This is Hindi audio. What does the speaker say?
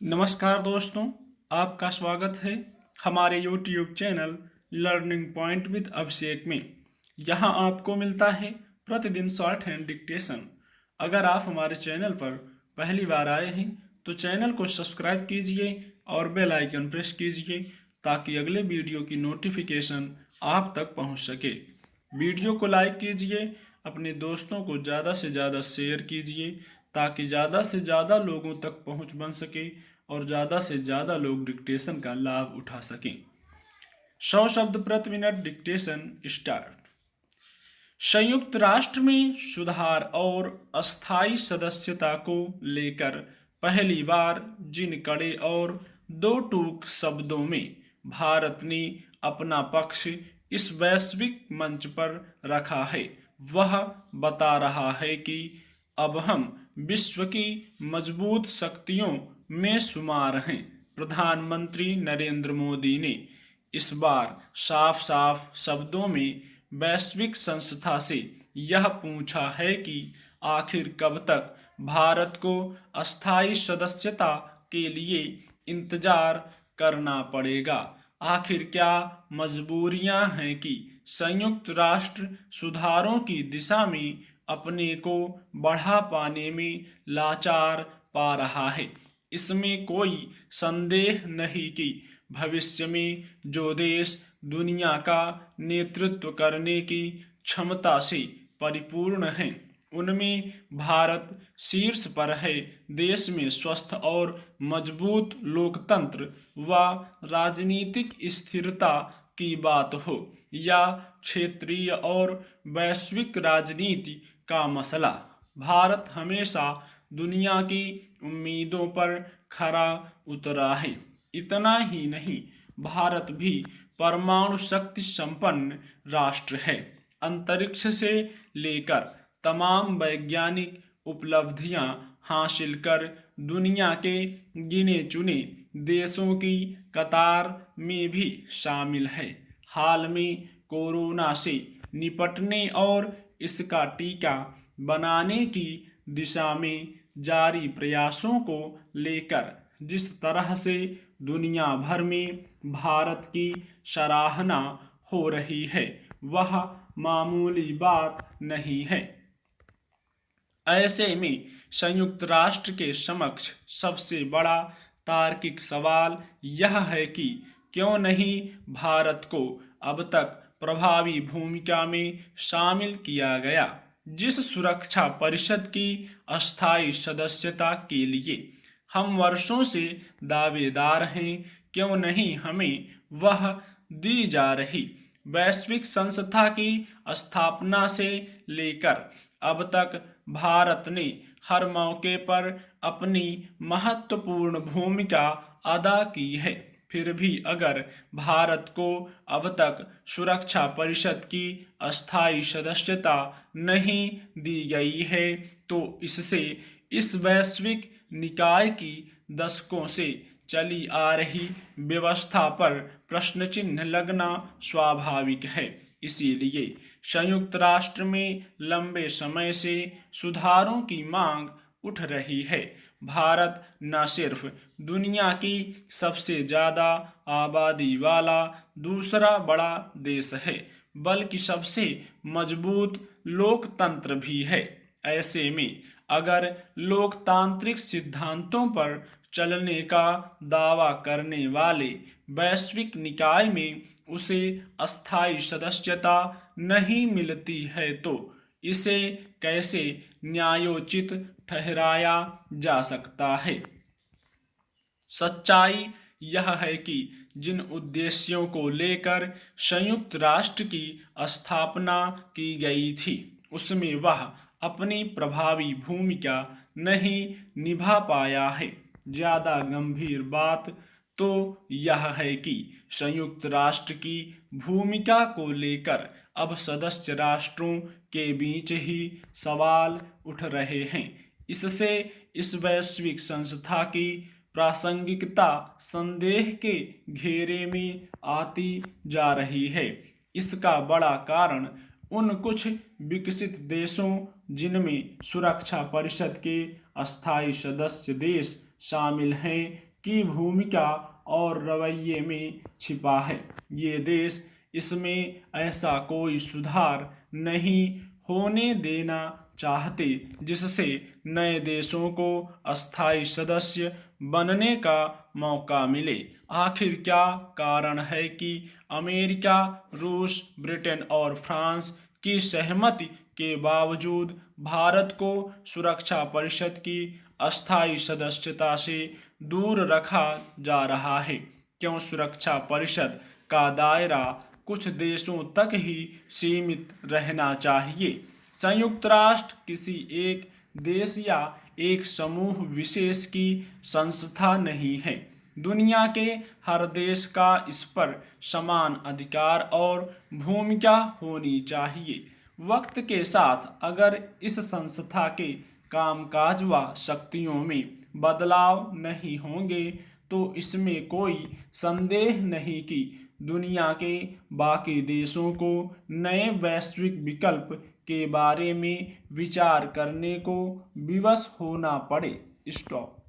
नमस्कार दोस्तों, आपका स्वागत है हमारे YouTube channel learning point with Abhishek में। यहाँ आपको मिलता है प्रतिदिन शॉर्ट हैंड डिक्टेशन। अगर आप हमारे चैनल पर पहली बार आए हैं तो चैनल को सब्सक्राइब कीजिए और बेल आइकन प्रेस कीजिए ताकि अगले वीडियो की नोटिफिकेशन आप तक पहुँच सके। वीडियो को लाइक कीजिए, अपने दोस्तों को ज़्यादा से ज़्यादा शेयर कीजिए ताकि ज़्यादा से ज़्यादा लोगों तक पहुंच बन सके और ज़्यादा से ज़्यादा लोग डिक्टेशन का लाभ उठा सकें। 100 शब्द प्रति मिनट डिक्टेशन स्टार्ट। संयुक्त राष्ट्र में सुधार और अस्थायी सदस्यता को लेकर पहली बार जिन कड़े और दो टूक शब्दों में भारत ने अपना पक्ष इस वैश्विक मंच पर रखा है, वह बता रहा है कि अब हम विश्व की मजबूत शक्तियों में शुमार हैं। प्रधानमंत्री नरेंद्र मोदी ने इस बार साफ साफ शब्दों में वैश्विक संस्था से यह पूछा है कि आखिर कब तक भारत को अस्थायी सदस्यता के लिए इंतजार करना पड़ेगा। आखिर क्या मजबूरियां हैं कि संयुक्त राष्ट्र सुधारों की दिशा में अपने को बढ़ा पाने में लाचार पा रहा है। इसमें कोई संदेह नहीं कि भविष्य में जो देश दुनिया का नेतृत्व करने की क्षमता से परिपूर्ण हैं, उनमें भारत शीर्ष पर है। देश में स्वस्थ और मजबूत लोकतंत्र व राजनीतिक स्थिरता की बात हो या क्षेत्रीय और वैश्विक राजनीति का मसला, भारत हमेशा दुनिया की उम्मीदों पर खरा उतरा है। इतना ही नहीं, भारत भी परमाणु शक्ति संपन्न राष्ट्र है। अंतरिक्ष से लेकर तमाम वैज्ञानिक उपलब्धियां हासिल कर दुनिया के गिने चुने देशों की कतार में भी शामिल है। हाल में कोरोना से निपटने और इसका टीका बनाने की दिशा में जारी प्रयासों को लेकर जिस तरह से दुनिया भर में भारत की सराहना हो रही है, वह मामूली बात नहीं है। ऐसे में संयुक्त राष्ट्र के समक्ष सबसे बड़ा तार्किक सवाल यह है कि क्यों नहीं भारत को अब तक प्रभावी भूमिका में शामिल किया गया। जिस सुरक्षा परिषद की अस्थायी सदस्यता के लिए हम वर्षों से दावेदार हैं, क्यों नहीं हमें वह दी जा रही। वैश्विक संस्था की स्थापना से लेकर अब तक भारत ने हर मौके पर अपनी महत्वपूर्ण भूमिका अदा की है। फिर भी अगर भारत को अब तक सुरक्षा परिषद की अस्थायी सदस्यता नहीं दी गई है तो इससे इस वैश्विक निकाय की दशकों से चली आ रही व्यवस्था पर प्रश्न चिन्ह लगना स्वाभाविक है। इसीलिए संयुक्त राष्ट्र में लंबे समय से सुधारों की मांग उठ रही है। भारत न सिर्फ दुनिया की सबसे ज़्यादा आबादी वाला दूसरा बड़ा देश है, बल्कि सबसे मजबूत लोकतंत्र भी है। ऐसे में अगर लोकतांत्रिक सिद्धांतों पर चलने का दावा करने वाले वैश्विक निकाय में उसे अस्थायी सदस्यता नहीं मिलती है तो इसे कैसे न्यायोचित ठहराया जा सकता है। सच्चाई यह है कि जिन उद्देश्यों को लेकर संयुक्त राष्ट्र की स्थापना की गई थी, उसमें वह अपनी प्रभावी भूमिका नहीं निभा पाया है। ज़्यादा गंभीर बात तो यह है कि संयुक्त राष्ट्र की भूमिका को लेकर अब सदस्य राष्ट्रों के बीच ही सवाल उठ रहे हैं। इससे इस वैश्विक संस्था की प्रासंगिकता संदेह के घेरे में आती जा रही है। इसका बड़ा कारण उन कुछ विकसित देशों जिनमें सुरक्षा परिषद के अस्थायी सदस्य देश शामिल हैं की भूमिका और रवैये में छिपा है। ये देश इसमें ऐसा कोई सुधार नहीं होने देना चाहते जिससे नए देशों को अस्थायी सदस्य बनने का मौका मिले। आखिर क्या कारण है कि अमेरिका, रूस, ब्रिटेन और फ्रांस की सहमति के बावजूद भारत को सुरक्षा परिषद की अस्थायी सदस्यता से दूर रखा जा रहा है? क्यों सुरक्षा परिषद का दायरा कुछ देशों तक ही सीमित रहना चाहिए? संयुक्त राष्ट्र किसी एक देश या एक समूह विशेष की संस्था नहीं है। दुनिया के हर देश का इस पर समान अधिकार और भूमिका होनी चाहिए। वक्त के साथ अगर इस संस्था के कामकाज व शक्तियों में बदलाव नहीं होंगे तो इसमें कोई संदेह नहीं कि दुनिया के बाकी देशों को नए वैश्विक विकल्प के बारे में विचार करने को विवश होना पड़े। स्टॉप।